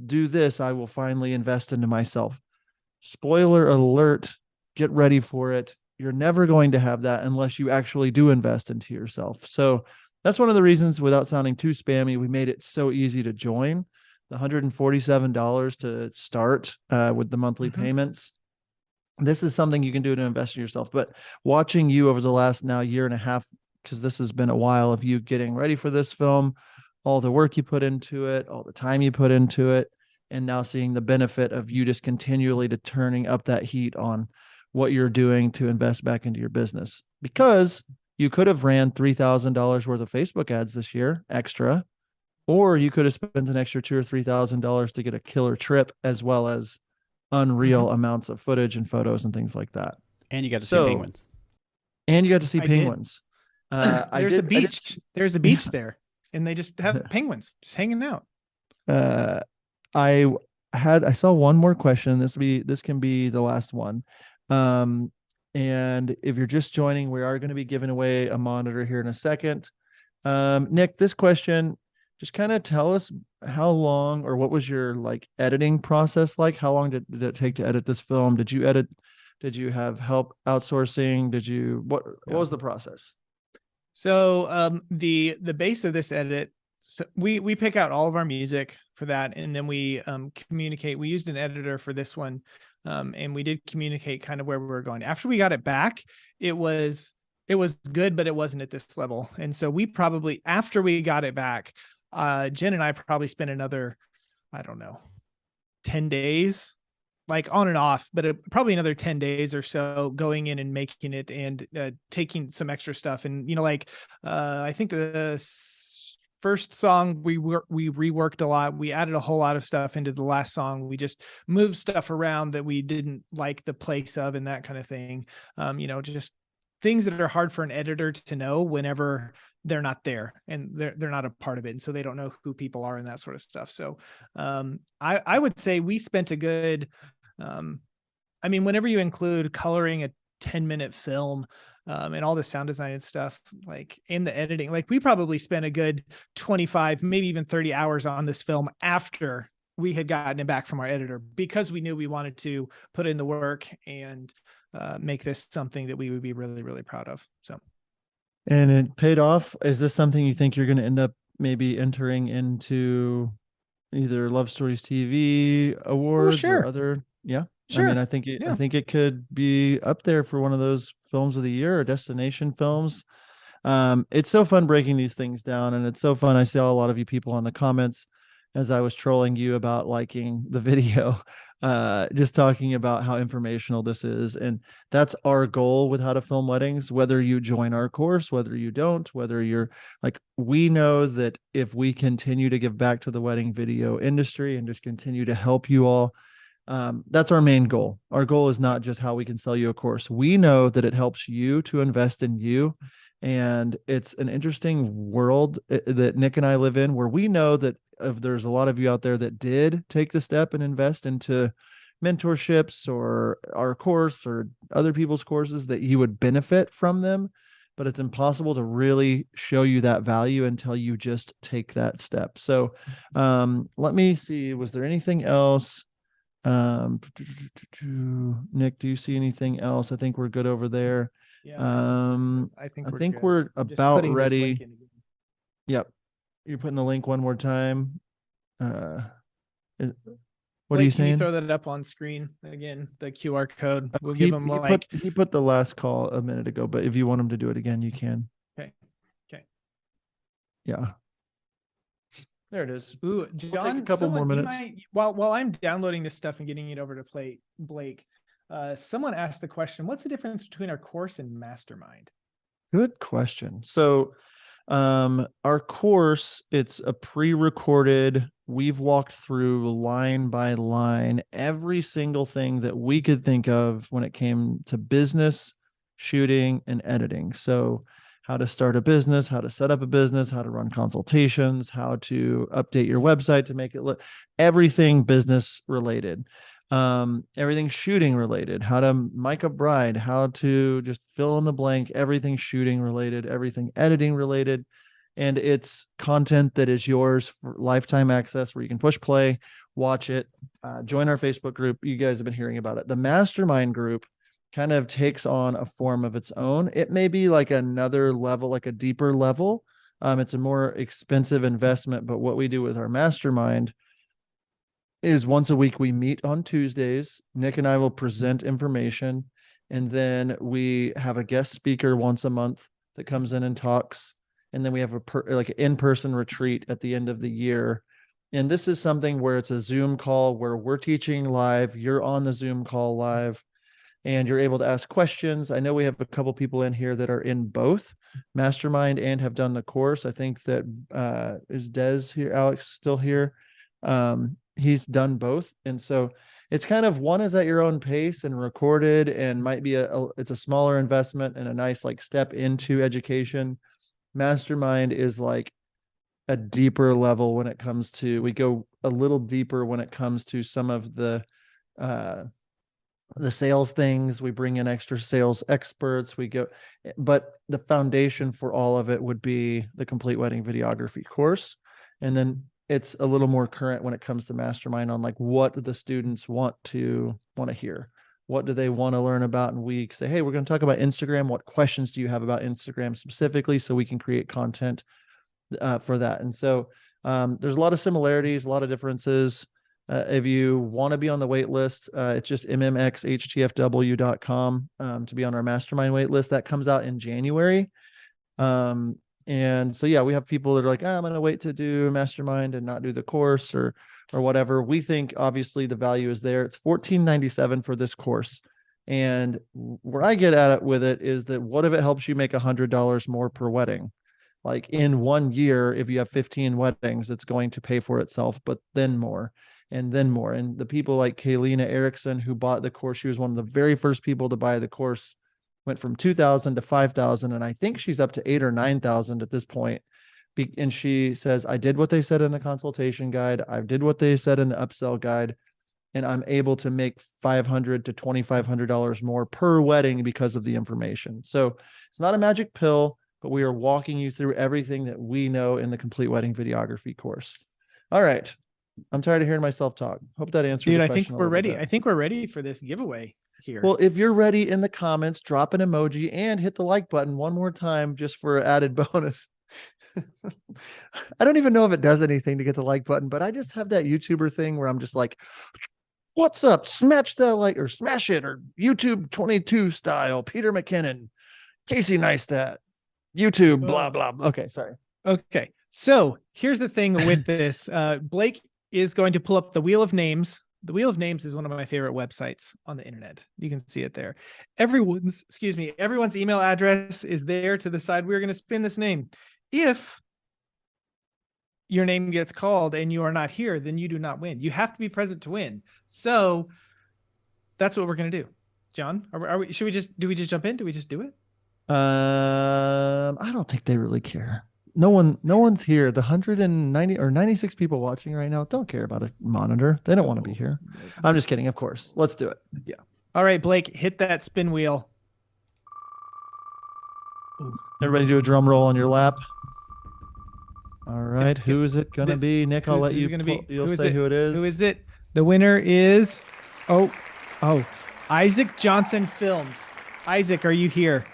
do this, I will finally invest into myself. Spoiler alert, get ready for it. You're never going to have that unless you actually do invest into yourself. So that's one of the reasons, without sounding too spammy, we made it so easy to join. The $147 to start with the monthly payments. This is something you can do to invest in yourself. But watching you over the last now year and a half, because this has been a while of you getting ready for this film, all the work you put into it, all the time you put into it, and now seeing the benefit of you just continually to turning up that heat on what you're doing to invest back into your business. Because you could have ran $3,000 worth of Facebook ads this year extra, or you could have spent an extra $2,000 or $3,000 to get a killer trip, as well as unreal amounts of footage and photos and things like that. And you got to see penguins. And you got to see penguins. There's a beach. There's a beach there, and they just have penguins just hanging out. I saw one more question. This can be the last one. And if you're just joining, we are going to be giving away a monitor here in a second. Nick, this question, just kind of tell us how long, or what was your editing process like? How long did it take to edit this film? Did you edit? Did you have help outsourcing? What was the process? So the base of this edit, so we pick out all of our music for that, and then we communicate. We used an editor for this one, and we did communicate kind of where we were going. After we got it back, it was good, but it wasn't at this level. And so we probably, after we got it back, Jen and I probably spent another, 10 days, like on and off, but probably another 10 days or so going in and making it and taking some extra stuff. And, I think the first song we reworked a lot. We added a whole lot of stuff into the last song. We just moved stuff around that we didn't like the place of and that kind of thing. Just things that are hard for an editor to know whenever they're not there and they're not a part of it. And so they don't know who people are and that sort of stuff. So I would say we spent a good, whenever you include coloring a 10-minute film, and all the sound design and stuff, in the editing, we probably spent a good 25, maybe even 30 hours on this film after we had gotten it back from our editor, because we knew we wanted to put in the work and make this something that we would be really, really proud of. So, and it paid off. Is this something you think you're going to end up maybe entering into either Love Stories TV awards or other? Yeah. Sure. I think it could be up there for one of those films of the year or destination films. It's so fun breaking these things down, and it's so fun. I saw a lot of you people in the comments as I was trolling you about liking the video, just talking about how informational this is. And that's our goal with how to film weddings, whether you join our course, whether you don't, whether you're like, we know that if we continue to give back to the wedding video industry and just continue to help you all, that's our main goal. Our goal is not just how we can sell you a course. We know that it helps you to invest in you. And it's an interesting world that Nick and I live in, where we know that if there's a lot of you out there that did take the step and invest into mentorships or our course or other people's courses, that you would benefit from them. But it's impossible to really show you that value until you just take that step. So let me see, was there anything else? Nick, do you see anything else? I think we're good over there. Yeah, I think we're think good. we're I'm just about putting this ready. link in again. Yep. You're putting the link one more time. What are Blake, you can you saying? throw that up on screen again? The QR code. We'll He, give them like. he put the last call a minute ago, but if you want him to do it again, you can. Okay. Okay. Yeah. There it is. Ooh, We'll take John, a couple more someone, you minutes. while I'm downloading this stuff and getting it over to Blake, someone asked the question, what's the difference between our course and Mastermind? Good question. So our course, it's a pre-recorded, we've walked through line by line every single thing that we could think of when it came to business, shooting, and editing. So how to start a business, how to set up a business, how to run consultations, how to update your website to make it look, everything business related, everything shooting related, how to mic a bride, how to just fill in the blank, everything shooting related, everything editing related. And it's content that is yours for lifetime access, where you can push play, watch it, join our Facebook group. You guys have been hearing about it. The Mastermind group kind of takes on a form of its own. It may be like another level, like a deeper level. It's a more expensive investment, but what we do with our Mastermind is once a week we meet on Tuesdays. Nick and I will present information, and then we have a guest speaker once a month that comes in and talks. And then we have like an in-person retreat at the end of the year. And this is something where it's a Zoom call where we're teaching live, you're on the Zoom call live, and you're able to ask questions. I know we have a couple people in here that are in both Mastermind and have done the course. I think that is Des here, Alex still here. He's done both. And so it's kind of, one is at your own pace and recorded, and might be it's a smaller investment and a nice like step into education. Mastermind is like a deeper level when it comes to, we go a little deeper when it comes to some of the sales things. We bring in extra sales experts. We go, but the foundation for all of it would be the complete wedding videography course. And then it's a little more current when it comes to Mastermind on like what the students want to hear. What do they want to learn about? And we say, hey, we're going to talk about Instagram. What questions do you have about Instagram specifically, so we can create content for that? And so there's a lot of similarities, a lot of differences. If you want to be on the wait list, it's just mmxhtfw.com to be on our Mastermind wait list. That comes out in January. And so, yeah, we have people that are like, I'm going to wait to do Mastermind and not do the course or whatever. We think obviously the value is there. It's $14.97 for this course. And where I get at it with it is that, what if it helps you make $100 more per wedding? Like in 1 year, if you have 15 weddings, it's going to pay for itself, but then more and then more. And the people like Kaylina Erickson, who bought the course, she was one of the very first people to buy the course, went from 2,000 to 5,000. And I think she's up to 8,000 or 9,000 at this point. And she says, I did what they said in the consultation guide. I did what they said in the upsell guide, and I'm able to make $500 to $2,500 more per wedding because of the information. So it's not a magic pill, but we are walking you through everything that we know in the complete wedding videography course. All right. I'm tired of hearing myself talk. Hope that answered the Dude, I question. think we're ready. I think we're ready for this giveaway here. Well, if you're ready, in the comments, drop an emoji and hit the like button one more time just for added bonus. I don't even know if it does anything to get the like button, but I just have that YouTuber thing where I'm just like, what's up? Smash that like, or smash it, or YouTube 22 style, Peter McKinnon, Casey Neistat. YouTube, blah, blah. Okay, sorry. Okay. So here's the thing with this. Blake is going to pull up the Wheel of Names. The Wheel of Names is one of my favorite websites on the internet. You can see it there. Everyone's email address is there to the side. We're going to spin this name. If your name gets called and you are not here, then you do not win. You have to be present to win. So that's what we're going to do. John, are we, do we just jump in? Do we just do it? I don't think they really care. No one's here. The 190 or 96 people watching right now don't care about a monitor. They don't want to be here. I'm just kidding. Of course. Let's do it. Yeah. All right, Blake, hit that spin wheel. Everybody do a drum roll on your lap. All right. Who is it going to be? Nick, I'll let you. You'll say who it is. Who is it? The winner is, Isaac Johnson Films. Isaac, are you here?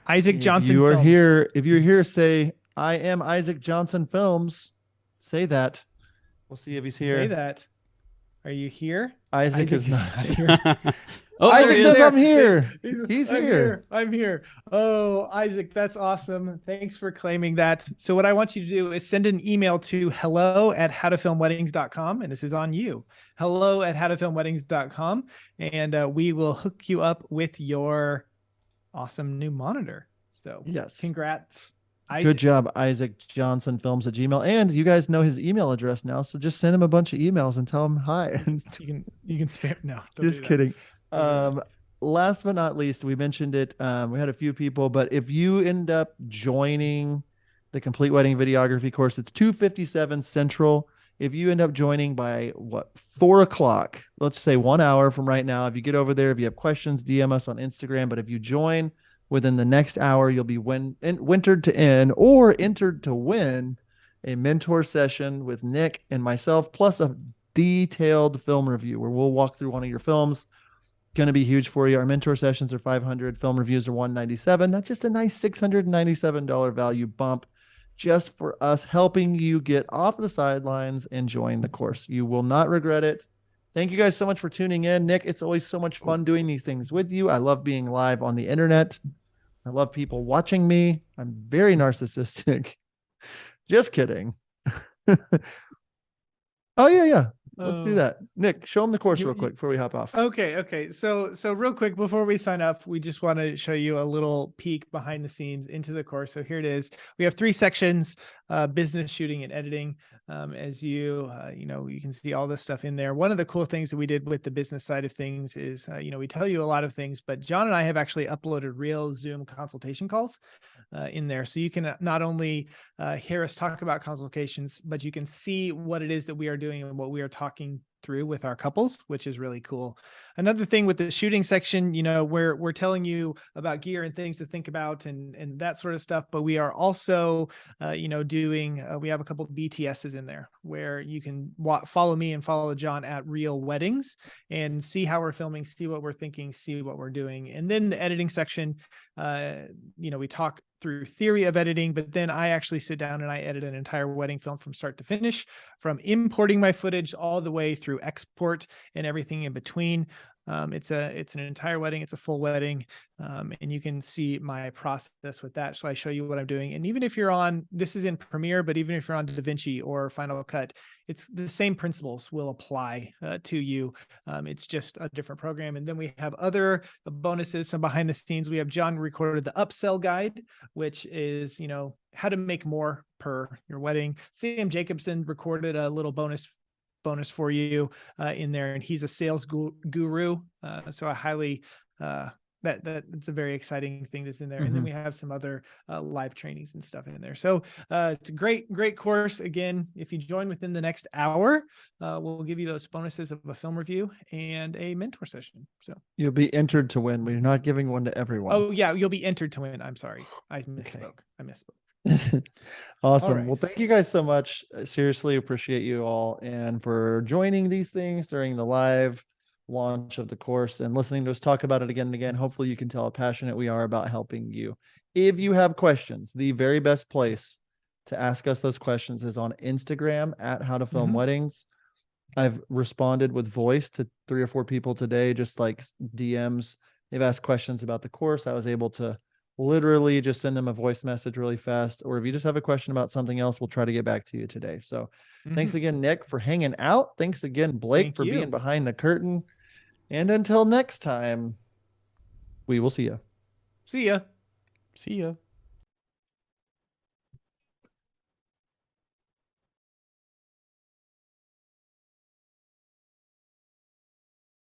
Isaac Johnson Films. If you're here, say, I am Isaac Johnson Films. Say that. We'll see if he's here. Say that. Are you here? Isaac is not here. Isaac says I'm here. He's here. I'm here. Oh, Isaac, that's awesome. Thanks for claiming that. So what I want you to do is send an email to hello@howtofilmweddings.com. And this is on you. hello@howtofilmweddings.com. And we will hook you up with your awesome new monitor. So yes, congrats, Isaac. Good job, Isaac Johnson Films @gmail. And you guys know his email address now, so just send him a bunch of emails and tell him hi. You can spam. No, just kidding. Last but not least, we mentioned it. We had a few people, but if you end up joining the Complete Wedding Videography course, it's 2:57 Central. If you end up joining by 4 o'clock, let's say 1 hour from right now, if you get over there, if you have questions, DM us on Instagram. But if you join within the next hour, you'll be entered to win a mentor session with Nick and myself, plus a detailed film review where we'll walk through one of your films. Going to be huge for you. Our mentor sessions are $500. Film reviews are $197. That's just a nice $697 value bump just for us helping you get off the sidelines and join the course. You will not regret it. Thank you guys so much for tuning in. Nick, it's always so much fun doing these things with you. I love being live on the internet. I love people watching me. I'm very narcissistic. Just kidding. Oh, yeah. Let's do that. Nick, show them the course real quick before we hop off. Okay. So real quick before we sign up, we just want to show you a little peek behind the scenes into the course. So here it is. We have 3 sections: business, shooting, and editing. As you can see all this stuff in there. One of the cool things that we did with the business side of things is, we tell you a lot of things, but John and I have actually uploaded real Zoom consultation calls in there. So you can not only hear us talk about consultations, but you can see what it is that we are doing and what we are talking through with our couples, which is really cool. Another thing with the shooting section, we're telling you about gear and things to think about and that sort of stuff, but we are also doing we have a couple of BTSs in there where you can follow me and follow John at Real Weddings and see how we're filming, see what we're thinking, see what we're doing. And then the editing section, we talk through theory of editing, but then I actually sit down and I edit an entire wedding film from start to finish, from importing my footage all the way through export and everything in between. It's an entire wedding. It's a full wedding. And you can see my process with that. So I show you what I'm doing. And even if you're on, this is in Premiere, but even if you're on DaVinci or Final Cut, it's the same principles will apply to you. It's just a different program. And then we have other bonuses, some behind the scenes. We have John recorded the upsell guide, which is, how to make more per your wedding. Sam Jacobson recorded a little bonus for you in there, and he's a sales guru. So I highly that's a very exciting thing that's in there. And then we have some other live trainings and stuff in there. So it's a great course. Again, if you join within the next hour, we'll give you those bonuses of a film review and a mentor session. So you'll be entered to win. We're not giving one to everyone. Oh yeah, you'll be entered to win. I'm sorry, I misspoke. Awesome. Right. Well, thank you guys so much. Seriously appreciate you all and for joining these things during the live launch of the course and listening to us talk about it again and again. Hopefully you can tell how passionate we are about helping you. If you have questions, the very best place to ask us those questions is on Instagram at How to Film Weddings. I've responded with voice to 3 or 4 people today, just like DMs. They've asked questions about the course. I was able to literally just send them a voice message really fast. Or if you just have a question about something else, we'll try to get back to you today. So thanks again, Nick, for hanging out. Thanks again, Blake, Thank for you. being behind the curtain. And until next time, we will see you. See ya. See ya.